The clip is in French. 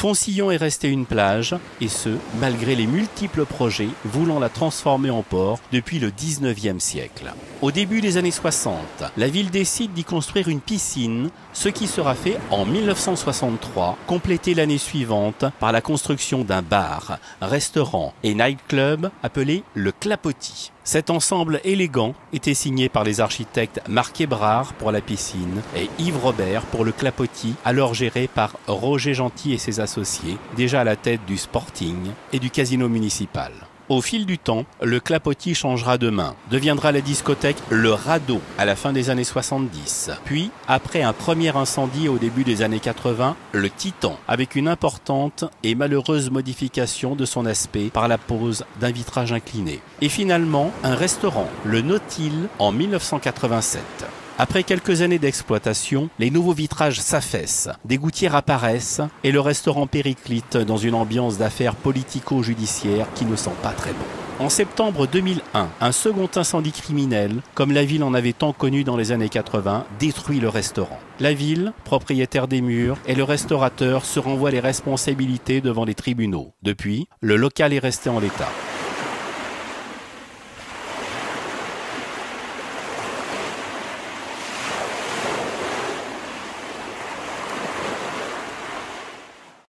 Foncillon est resté une plage, et ce, malgré les multiples projets voulant la transformer en port depuis le 19e siècle. Au début des années 60, la ville décide d'y construire une piscine, ce qui sera fait en 1963, complété l'année suivante par la construction d'un bar, restaurant et nightclub appelé le Clapotis. Cet ensemble élégant était signé par les architectes Marc Hébrard pour la piscine et Yves Robert pour le Clapotis, alors géré par Roger Gentil et ses associés, déjà à la tête du Sporting et du casino municipal. Au fil du temps, le Clapotis changera de main, deviendra la discothèque Le Radeau à la fin des années 70. Puis, après un premier incendie au début des années 80, le Titan, avec une importante et malheureuse modification de son aspect par la pose d'un vitrage incliné. Et finalement, un restaurant, le Nautile, en 1987. Après quelques années d'exploitation, les nouveaux vitrages s'affaissent, des gouttières apparaissent et le restaurant périclite dans une ambiance d'affaires politico-judiciaires qui ne sent pas très bon. En septembre 2001, un second incendie criminel, comme la ville en avait tant connu dans les années 80, détruit le restaurant. La ville, propriétaire des murs, et le restaurateur se renvoient les responsabilités devant les tribunaux. Depuis, le local est resté en l'état.